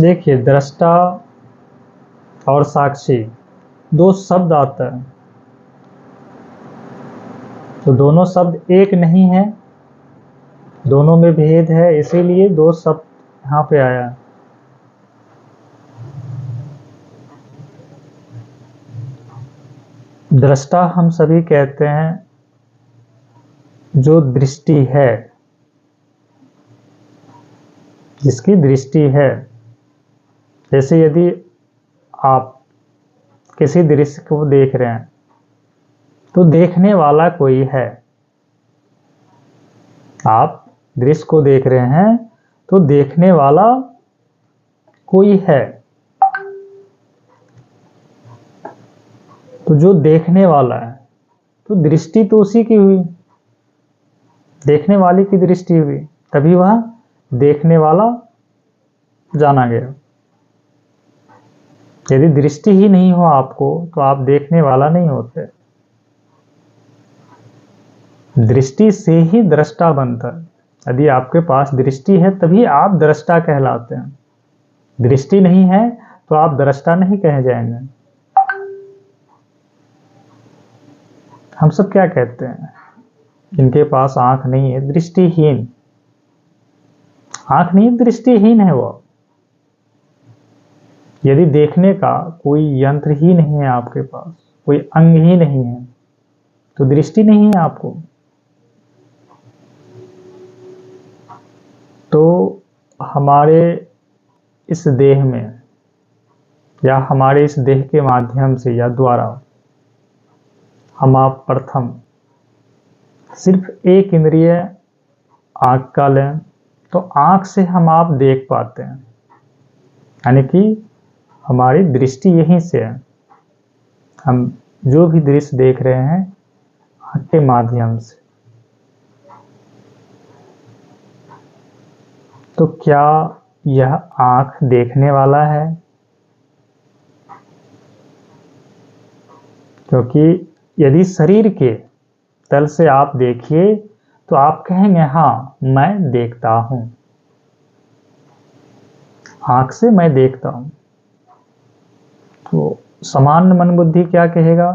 देखिए, दृष्टा और साक्षी दो शब्द आता है, तो दोनों शब्द एक नहीं है, दोनों में भेद है, इसीलिए दो शब्द यहाँ पे आया है। दृष्टा हम सभी कहते हैं जो दृष्टि है, जिसकी दृष्टि है। जैसे यदि आप किसी दृश्य को देख रहे हैं तो देखने वाला कोई है। आप दृश्य को देख रहे हैं तो देखने वाला कोई है। तो जो देखने वाला है तो दृष्टि तो उसी की हुई, देखने वाले की दृष्टि हुई, तभी वह देखने वाला जाना गया। यदि दृष्टि ही नहीं हो आपको तो आप देखने वाला नहीं होते। दृष्टि से ही दृष्टा बनता है। यदि आपके पास दृष्टि है तभी आप दृष्टा कहलाते हैं। दृष्टि नहीं है तो आप दृष्टा नहीं कहे जाएंगे। हम सब क्या कहते हैं, जिनके पास आंख नहीं है दृष्टिहीन। आंख नहीं, दृष्टिहीन है वो। यदि देखने का कोई यंत्र ही नहीं है आपके पास, कोई अंग ही नहीं है, तो दृष्टि नहीं है आपको। तो हमारे इस देह में या हमारे इस देह के माध्यम से या द्वारा हम आप प्रथम सिर्फ एक इंद्रिय आंख का लें तो आंख से हम आप देख पाते हैं, यानी कि हमारी दृष्टि यहीं से है। हम जो भी दृश्य देख रहे हैं आंख के माध्यम से। तो क्या यह आंख देखने वाला है? क्योंकि यदि शरीर के तल से आप देखिए तो आप कहेंगे हाँ मैं देखता हूं, आंख से मैं देखता हूं। तो सामान्य मन बुद्धि क्या कहेगा?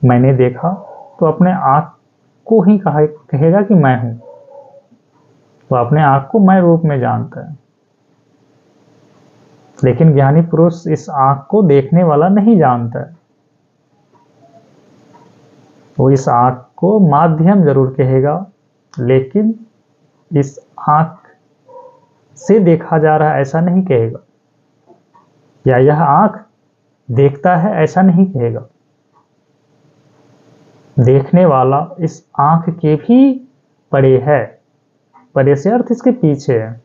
मैंने देखा, तो अपने आंख को ही कहेगा कि मैं हूं। तो अपने आंख को मैं रूप में जानता है। लेकिन ज्ञानी पुरुष इस आंख को देखने वाला नहीं जानता है। वो इस आंख को माध्यम जरूर कहेगा, लेकिन इस आंख से देखा जा रहा है ऐसा नहीं कहेगा, या यह आंख देखता है ऐसा नहीं कहेगा। देखने वाला इस आंख के भी परे है। परे से अर्थ इसके पीछे है,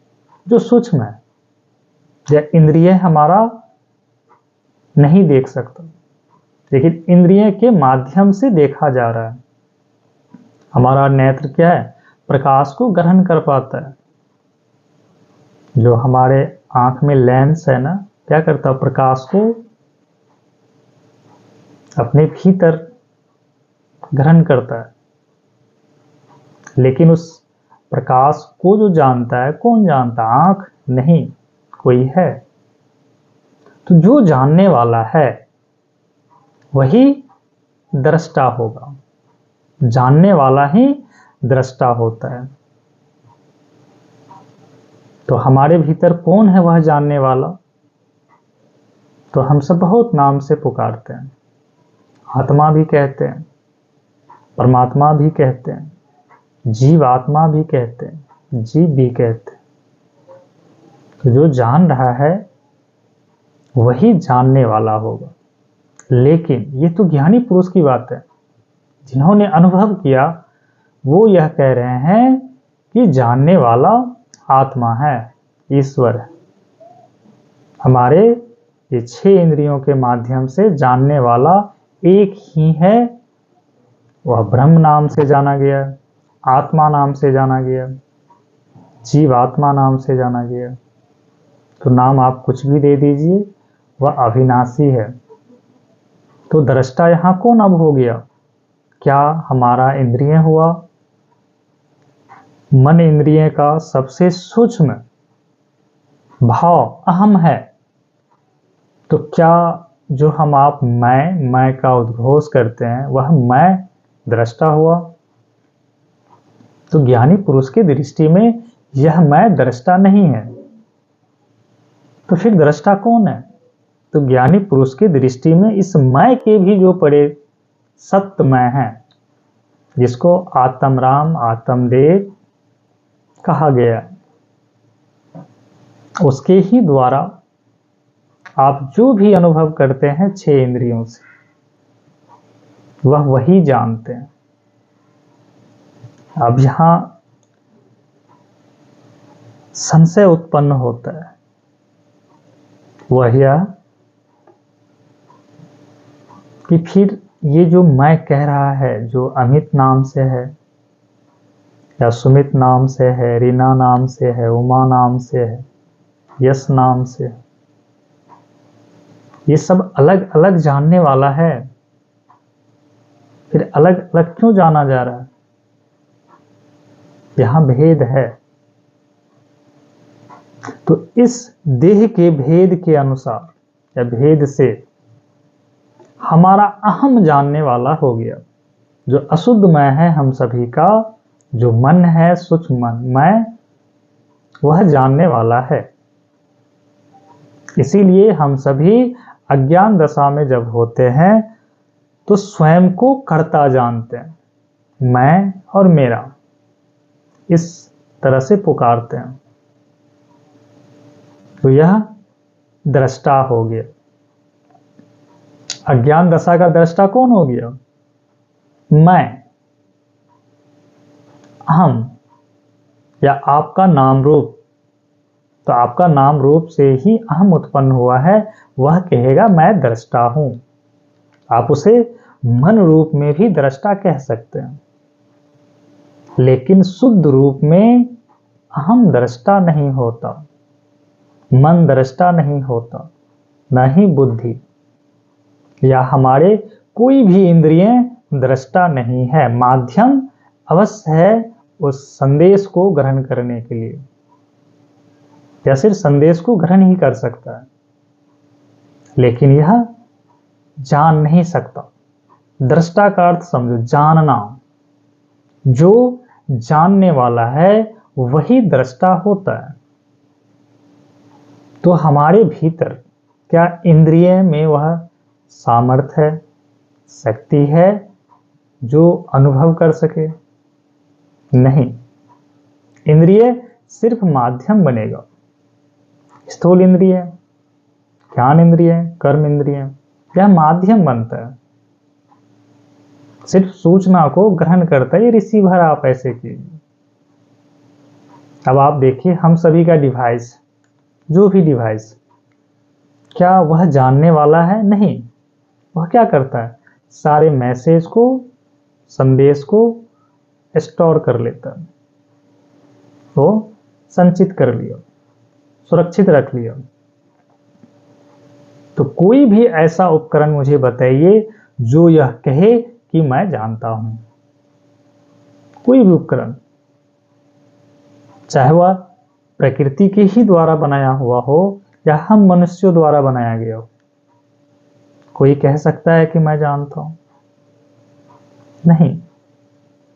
जो सूक्ष्म है, या इंद्रिय हमारा नहीं देख सकता, लेकिन इंद्रिय के माध्यम से देखा जा रहा है। हमारा नेत्र क्या है? प्रकाश को ग्रहण कर पाता है। जो हमारे आंख में लेंस है ना, क्या करता है? प्रकाश को अपने भीतर ग्रहण करता है। लेकिन उस प्रकाश को जो जानता है, कौन जानता है? आंख नहीं, कोई है। तो जो जानने वाला है वही दृष्टा होगा। जानने वाला ही दृष्टा होता है। तो हमारे भीतर कौन है वह जानने वाला? तो हम सब बहुत नाम से पुकारते हैं। आत्मा भी कहते हैं, परमात्मा भी कहते हैं, जीव आत्मा भी कहते हैं, जीव भी कहते हैं। तो जो जान रहा है वही जानने वाला होगा। लेकिन ये तो ज्ञानी पुरुष की बात है। जिन्होंने अनुभव किया वो यह कह रहे हैं कि जानने वाला आत्मा है, ईश्वर है। हमारे ये 6 इंद्रियों के माध्यम से जानने वाला एक ही है। वह ब्रह्म नाम से जाना गया, आत्मा नाम से जाना गया, जीव आत्मा नाम से जाना गया। तो नाम आप कुछ भी दे दीजिए, वह अविनाशी है। तो दृष्टा यहां कौन अब हो गया? क्या हमारा इंद्रिय हुआ? मन इंद्रिय का सबसे सूक्ष्म भाव अहम है, तो क्या जो हम आप मैं का उद्घोष करते हैं वह मैं दृष्टा हुआ? तो ज्ञानी पुरुष की दृष्टि में यह मैं दृष्टा नहीं है, तो फिर दृष्टा कौन है? तो ज्ञानी पुरुष की दृष्टि में इस मैं के भी जो पड़े सत्य मैं है, जिसको आत्मराम आत्मदेव कहा गया, उसके ही द्वारा आप जो भी अनुभव करते हैं 6 इंद्रियों से, वह वही जानते हैं। अब यहां संशय उत्पन्न होता है, वह यह कि फिर ये जो मैं कह रहा है, जो अमित नाम से है या सुमित नाम से है, रीना नाम से है, उमा नाम से है, यश नाम से, ये सब अलग अलग जानने वाला है, फिर अलग अलग क्यों जाना जा रहा है? यहां भेद है। तो इस देह के भेद के अनुसार या भेद से हमारा अहम जानने वाला हो गया, जो अशुद्ध मैं है हम सभी का, जो मन है सूक्ष्म मन मैं, वह जानने वाला है। इसीलिए हम सभी अज्ञान दशा में जब होते हैं तो स्वयं को कर्ता जानते हैं, मैं और मेरा, इस तरह से पुकारते हैं, तो यह दृष्टा हो गया। अज्ञान दशा का दृष्टा कौन हो गया? मैं, हम या आपका नाम रूप। तो आपका नाम रूप से ही अहम उत्पन्न हुआ है, वह कहेगा मैं दृष्टा हूं। आप उसे मन रूप में भी दृष्टा कह सकते हैं, लेकिन शुद्ध रूप में अहम दृष्टा नहीं होता, मन दृष्टा नहीं होता, न ही बुद्धि या हमारे कोई भी इंद्रियें दृष्टा नहीं है। माध्यम अवश्य है उस संदेश को ग्रहण करने के लिए, या सिर्फ संदेश को ग्रहण ही कर सकता है, लेकिन यह जान नहीं सकता। दृष्टा का अर्थ समझो, जानना। जो जानने वाला है वही दृष्टा होता है। तो हमारे भीतर क्या इंद्रिय में वह सामर्थ्य है, शक्ति है जो अनुभव कर सके? नहीं, इंद्रिय सिर्फ माध्यम बनेगा। स्थूल इंद्रिय, ज्ञान इंद्रिय, कर्म इंद्रिय, यह माध्यम बनता है, सिर्फ सूचना को ग्रहण करता है, ये रिसीवर आप ऐसे कीजिए। अब आप देखिए हम सभी का डिवाइस, जो भी डिवाइस, क्या वह जानने वाला है? नहीं। वह क्या करता है? सारे मैसेज को, संदेश को स्टोर कर लेता है, वो संचित कर लिया, सुरक्षित रख लिया। तो कोई भी ऐसा उपकरण मुझे बताइए जो यह कहे कि मैं जानता हूं। कोई भी उपकरण, चाहे वह प्रकृति के ही द्वारा बनाया हुआ हो या हम मनुष्यों द्वारा बनाया गया हो, कोई कह सकता है कि मैं जानता हूं? नहीं।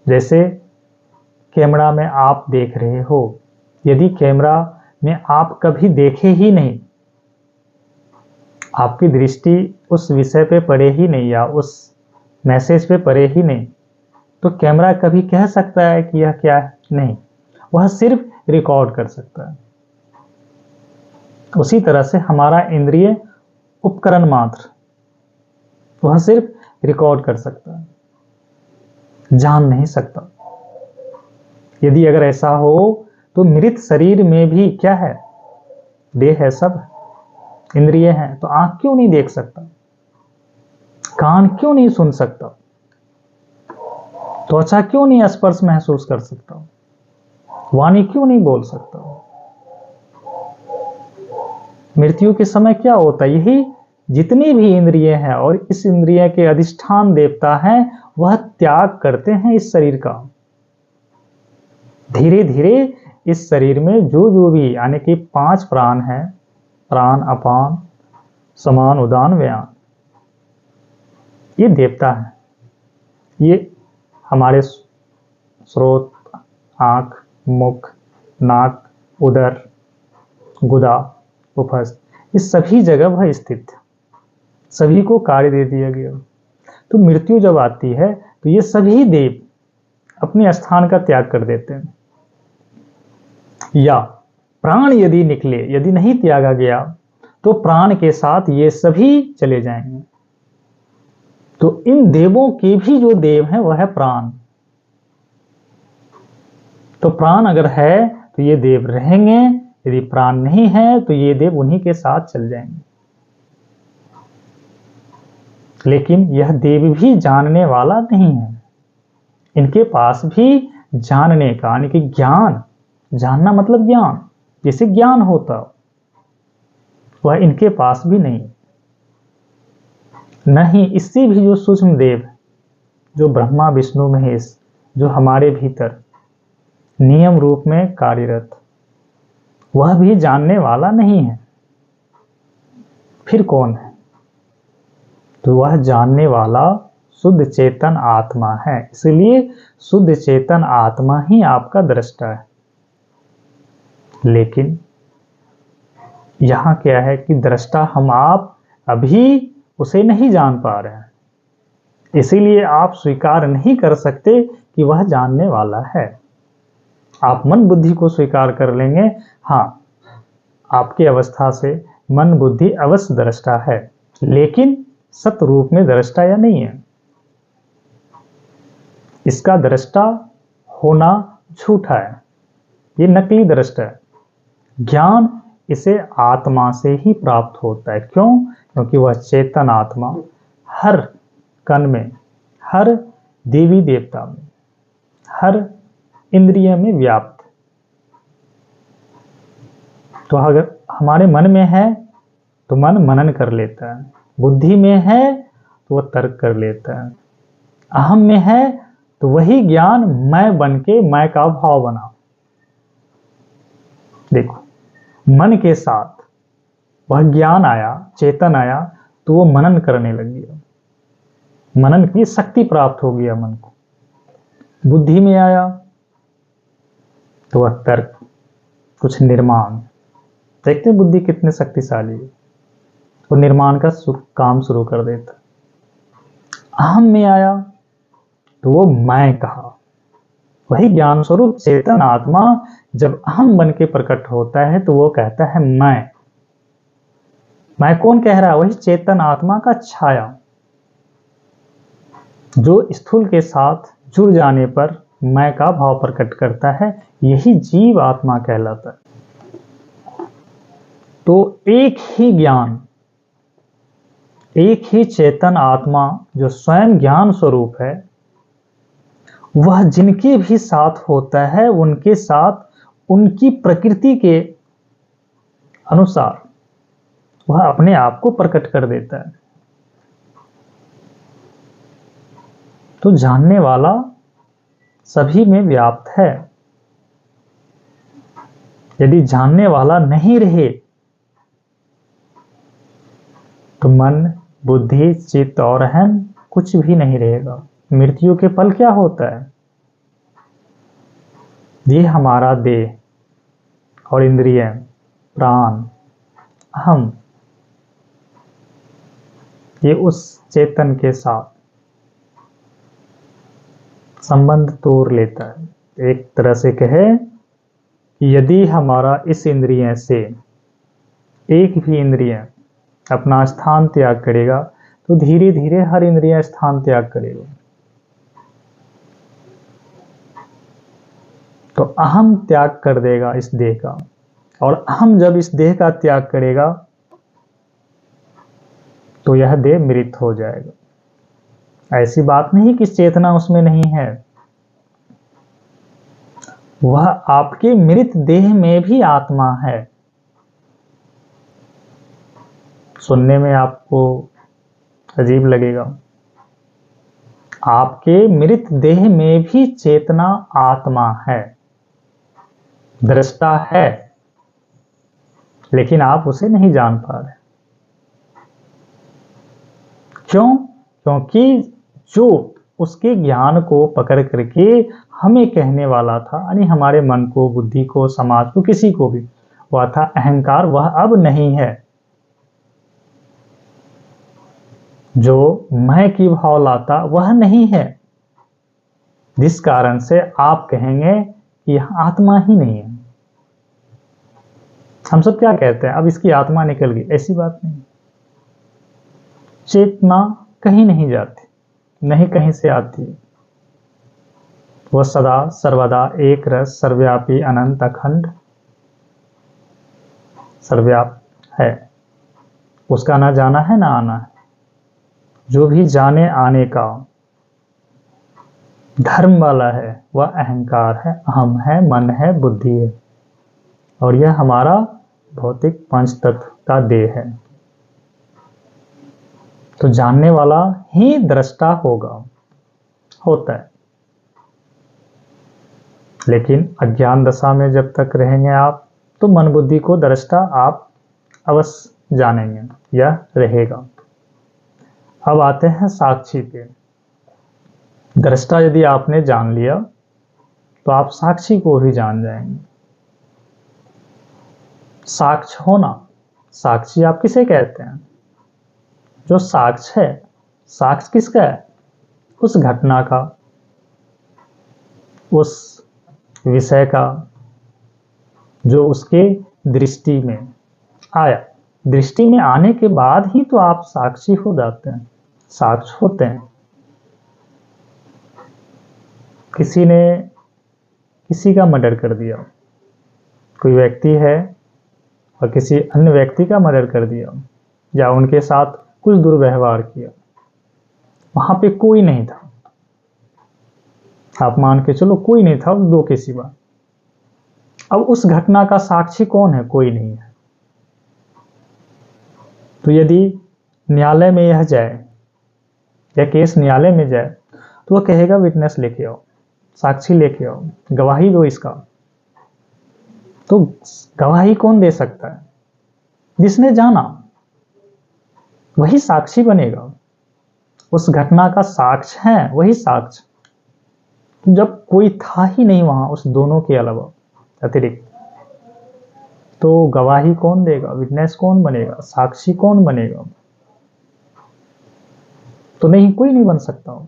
जैसे कैमरा में आप देख रहे हो, यदि कैमरा में आप कभी देखे ही नहीं, आपकी दृष्टि उस विषय पे पड़े ही नहीं या उस मैसेज पे पड़े ही नहीं, तो कैमरा कभी कह सकता है कि यह क्या है? नहीं, वह सिर्फ रिकॉर्ड कर सकता है। उसी तरह से हमारा इंद्रिय उपकरण मात्र, वह सिर्फ रिकॉर्ड कर सकता है, जान नहीं सकता। यदि अगर ऐसा हो तो मृत शरीर में भी क्या है? देह है, सब इंद्रिय हैं, तो आंख क्यों नहीं देख सकता? कान क्यों नहीं सुन सकता? त्वचा क्यों नहीं स्पर्श महसूस कर सकता? वाणी क्यों नहीं बोल सकता? मृत्यु के समय क्या होता है? यही जितनी भी इंद्रिय हैं और इस इंद्रिय के अधिष्ठान देवता हैं, वह त्याग करते हैं इस शरीर का। धीरे धीरे इस शरीर में जो भी यानी कि 5 प्राण हैं, प्राण, अपान, समान, उदान, व्यान, ये देवता है। ये हमारे स्रोत, आंख, मुख, नाक, उदर, गुदा, उपस्थ, इस सभी जगह वह स्थित है। सभी को कार्य दे दिया गया। तो मृत्यु जब आती है तो ये सभी देव अपने स्थान का त्याग कर देते हैं, या प्राण यदि निकले, यदि नहीं त्यागा गया तो प्राण के साथ ये सभी चले जाएंगे। तो इन देवों के भी जो देव हैं वह है प्राण। तो प्राण अगर है तो ये देव रहेंगे, यदि प्राण नहीं है तो ये देव उन्हीं के साथ चल जाएंगे। लेकिन यह देव भी जानने वाला नहीं है। इनके पास भी जानने का यानी कि ज्ञान, जानना मतलब ज्ञान, जैसे ज्ञान होता वह इनके पास भी नहीं। नहीं, इससे भी जो सूक्ष्म देव, जो ब्रह्मा विष्णु महेश, जो हमारे भीतर नियम रूप में कार्यरत, वह भी जानने वाला नहीं है। फिर कौन है? तो वह जानने वाला शुद्ध चेतन आत्मा है। इसलिए शुद्ध चेतन आत्मा ही आपका दृष्टा है। लेकिन यहां क्या है कि दृष्टा हम आप अभी उसे नहीं जान पा रहे हैं, इसीलिए आप स्वीकार नहीं कर सकते कि वह जानने वाला है। आप मन बुद्धि को स्वीकार कर लेंगे, हाँ, आपकी अवस्था से मन बुद्धि अवश्य दृष्टा है, लेकिन सत रूप में दृष्टा या नहीं है। इसका दृष्टा होना झूठा है, ये नकली दृष्टा है। ज्ञान इसे आत्मा से ही प्राप्त होता है। क्यों? क्योंकि वह चेतन आत्मा हर कण में, हर देवी देवता में, हर इंद्रिय में व्याप्त। तो अगर हमारे मन में है तो मन मनन कर लेता है, बुद्धि में है तो वह तर्क कर लेता है, अहम में है तो वही ज्ञान मैं बन के मैं का भाव बना। देखो, मन के साथ वह ज्ञान आया, चेतन आया, तो वो मनन करने लग गया, मनन की शक्ति प्राप्त हो गया मन को। बुद्धि में आया तो वह तर्क, कुछ निर्माण। देखते हैं बुद्धि कितने शक्तिशाली है, वो निर्माण का काम शुरू कर देता। अहम में आया तो वो मैं कहा। वही ज्ञान स्वरूप चेतन आत्मा जब अहम बन के प्रकट होता है तो वो कहता है मैं कौन कह रहा है? वही चेतन आत्मा का छाया, जो स्थूल के साथ जुड़ जाने पर मैं का भाव प्रकट करता है। यही जीव आत्मा कहलाता है। तो एक ही ज्ञान, एक ही चेतन आत्मा जो स्वयं ज्ञान स्वरूप है, वह जिनके भी साथ होता है उनके साथ उनकी प्रकृति के अनुसार वह अपने आप को प्रकट कर देता है। तो जानने वाला सभी में व्याप्त है। यदि जानने वाला नहीं रहे तो मन, बुद्धि, चित्त और अहम कुछ भी नहीं रहेगा। मृत्यु के पल क्या होता है? ये हमारा देह और इंद्रिय, प्राण, अहम, ये उस चेतन के साथ संबंध तोड़ लेता है। एक तरह से कहे, यदि हमारा इस इंद्रिय से एक भी इंद्रिय अपना स्थान त्याग करेगा तो धीरे धीरे हर इंद्रिय स्थान त्याग करेगा। तो अहम त्याग कर देगा इस देह का, और अहम जब इस देह का त्याग करेगा तो यह देह मृत हो जाएगा। ऐसी बात नहीं कि चेतना उसमें नहीं है, वह आपके मृत देह में भी आत्मा है। सुनने में आपको अजीब लगेगा, आपके मृत देह में भी चेतना आत्मा है। दृष्टा है, लेकिन आप उसे नहीं जान पा रहे। क्यों? क्योंकि जो उसके ज्ञान को पकड़ करके हमें कहने वाला था, यानी हमारे मन को, बुद्धि को, समाज को, किसी को भी, वह था अहंकार, वह अब नहीं है। जो मैं की भाव लाता वह नहीं है, जिस कारण से आप कहेंगे कि यह आत्मा ही नहीं है। हम सब क्या कहते हैं, अब इसकी आत्मा निकल गई, ऐसी बात नहीं। चेतना कहीं नहीं जाती, नहीं कहीं से आती है। वह सदा सर्वदा एक रस, सर्वव्यापी, अनंत, अखंड, सर्वव्याप है। उसका ना जाना है ना आना है। जो भी जाने आने का धर्म वाला है वह अहंकार है, अहम है, मन है, बुद्धि है, और यह हमारा भौतिक पंच तत्व का देह है। तो जानने वाला ही दृष्टा होता है। लेकिन अज्ञान दशा में जब तक रहेंगे आप, तो मन बुद्धि को दृष्टा आप अवश्य जानेंगे, यह रहेगा। अब आते हैं साक्षी पे। दृष्टा यदि आपने जान लिया तो आप साक्षी को भी जान जाएंगे। साक्ष होना, साक्षी आप किसे कहते हैं? जो साक्ष है, साक्ष किसका है? उस घटना का, उस विषय का, जो उसके दृष्टि में आया। दृष्टि में आने के बाद ही तो आप साक्षी हो जाते हैं, साक्ष होते हैं। किसी ने किसी का मर्डर कर दिया, कोई व्यक्ति है और किसी अन्य व्यक्ति का मर्डर कर दिया, या उनके साथ कुछ दुर्व्यवहार किया, वहां पे कोई नहीं था, आप मान के चलो कोई नहीं था उस दो के सिवा। अब उस घटना का साक्षी कौन है? कोई नहीं है। तो यदि न्यायालय में यह जाए, यह केस न्यायालय में जाए, तो वह कहेगा विटनेस लेके आओ, साक्षी लेके आओ, गवाही दो इसका। तो गवाही कौन दे सकता है? जिसने जाना, वही साक्षी बनेगा। उस घटना का साक्ष्य है वही साक्ष्य, जब कोई था ही नहीं वहां उस दोनों के अलावा अतिरिक्त, तो गवाही कौन देगा? विटनेस कौन बनेगा? साक्षी कौन बनेगा? तो नहीं, कोई नहीं बन सकता।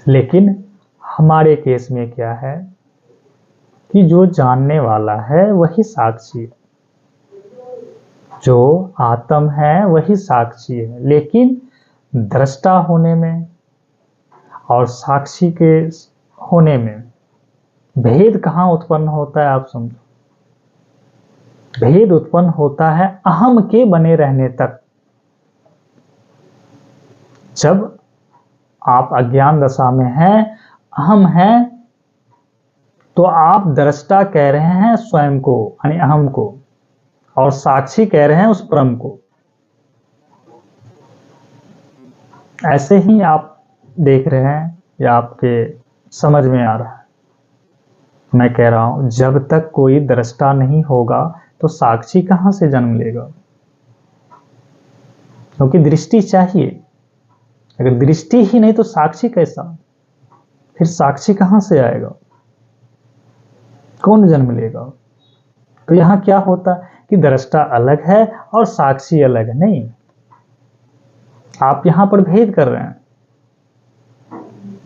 लेकिन हमारे केस में क्या है कि जो जानने वाला है वही साक्षी है, जो आत्म है वही साक्षी है। लेकिन दृष्टा होने में और साक्षी के होने में भेद कहाँ उत्पन्न होता है? आप समझो, भेद उत्पन्न होता है अहम के बने रहने तक। जब आप अज्ञान दशा में हैं, अहम है, तो आप दृष्टा कह रहे हैं स्वयं को, यानी अहम को, और साक्षी कह रहे हैं उस परम को। ऐसे ही आप देख रहे हैं या आपके समझ में आ रहा है? मैं कह रहा हूं, जब तक कोई दृष्टा नहीं होगा तो साक्षी कहां से जन्म लेगा? क्योंकि दृष्टि चाहिए। अगर दृष्टि ही नहीं तो साक्षी कैसा? फिर साक्षी कहां से आएगा? कौन जन्म लेगा? तो यहां क्या होता है कि दृष्टा अलग है और साक्षी अलग है। नहीं, आप यहां पर भेद कर रहे हैं,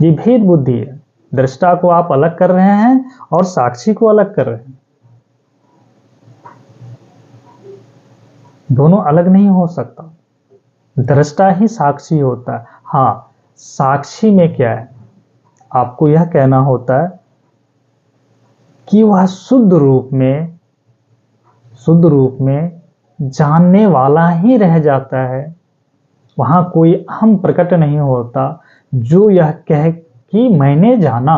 ये भेद बुद्धि है। दृष्टा को आप अलग कर रहे हैं और साक्षी को अलग कर रहे हैं। दोनों अलग नहीं हो सकता, दृष्टा ही साक्षी होता है। हाँ, साक्षी में क्या है? आपको यह कहना होता है कि वह शुद्ध रूप में जानने वाला ही रह जाता है। वहां कोई अहम प्रकट नहीं होता जो यह कहे कि मैंने जाना।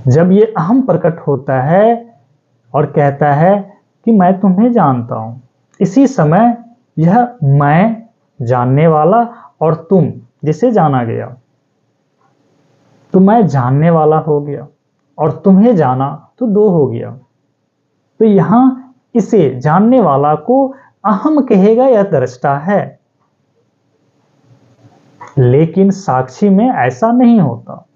जब ये अहम प्रकट होता है और कहता है कि मैं तुम्हें जानता हूं, इसी समय यह मैं जानने वाला और तुम जिसे जाना गया, तो मैं जानने वाला हो गया और तुम्हें जाना तो दो हो गया। तो यहां इसे जानने वाला को अहम कहेगा, यह दृष्टा है। लेकिन साक्षी में ऐसा नहीं होता।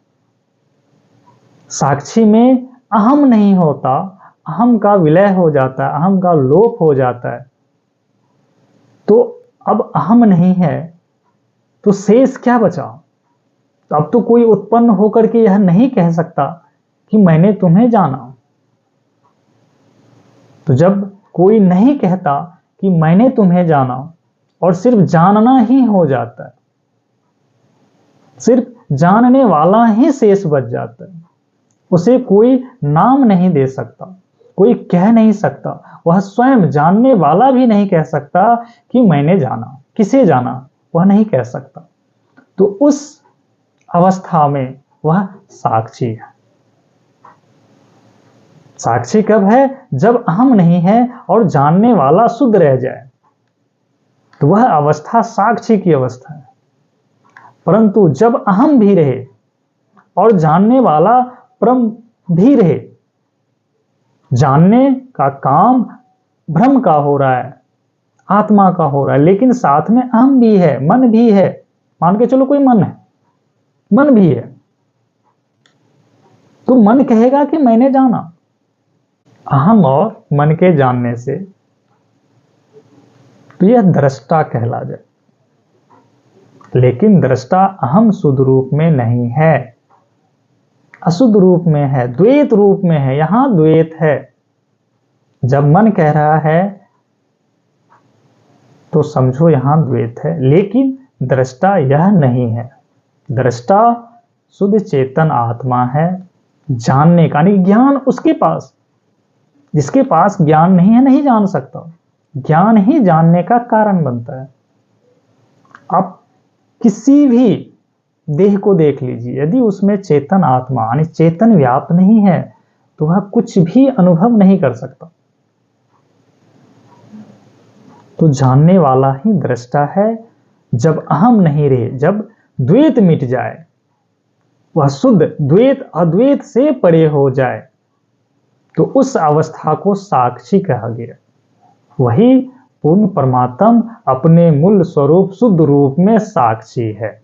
साक्षी में अहम नहीं होता, अहम का विलय हो जाता है, अहम का लोप हो जाता है। तो अब अहम नहीं है तो शेष क्या बचा? अब तो कोई उत्पन्न होकर के यह नहीं कह सकता कि मैंने तुम्हें जाना। तो जब कोई नहीं कहता कि मैंने तुम्हें जाना और सिर्फ जानना ही हो जाता है, सिर्फ जानने वाला ही शेष बच जाता है, उसे कोई नाम नहीं दे सकता, कोई कह नहीं सकता, वह स्वयं जानने वाला भी नहीं कह सकता कि मैंने जाना, किसे जाना, वह नहीं कह सकता। तो उस अवस्था में वह साक्षी है। साक्षी कब है? जब अहम नहीं है और जानने वाला शुद्ध रह जाए, तो वह अवस्था साक्षी की अवस्था है। परंतु जब अहम भी रहे और जानने वाला परम भी रहे, जानने का काम ब्रह्म का हो रहा है, आत्मा का हो रहा है, लेकिन साथ में अहम भी है, मन भी है। मान के चलो कोई मन है, मन भी है, तो मन कहेगा कि मैंने जाना। अहम और मन के जानने से तो यह दृष्टा कहला जाए। लेकिन दृष्टा अहम शुद्ध रूप में नहीं है, अशुद्ध रूप में है, द्वैत रूप में है। यहां द्वैत है। जब मन कह रहा है तो समझो यहां द्वैत है, लेकिन दृष्टा यह नहीं है। दृष्टा शुद्ध चेतन आत्मा है, जानने का नहीं, ज्ञान उसके पास। जिसके पास ज्ञान नहीं है नहीं जान सकता। ज्ञान ही जानने का कारण बनता है। आप किसी भी देह को देख लीजिए, यदि उसमें चेतन आत्मा यानी चेतन व्याप्त नहीं है तो वह कुछ भी अनुभव नहीं कर सकता। तो जानने वाला ही दृष्टा है। जब अहम नहीं रहे, जब द्वैत मिट जाए, वह शुद्ध द्वैत अद्वैत से परे हो जाए, तो उस अवस्था को साक्षी कहा गया। वही पूर्ण परमात्मा अपने मूल स्वरूप शुद्ध रूप में साक्षी है।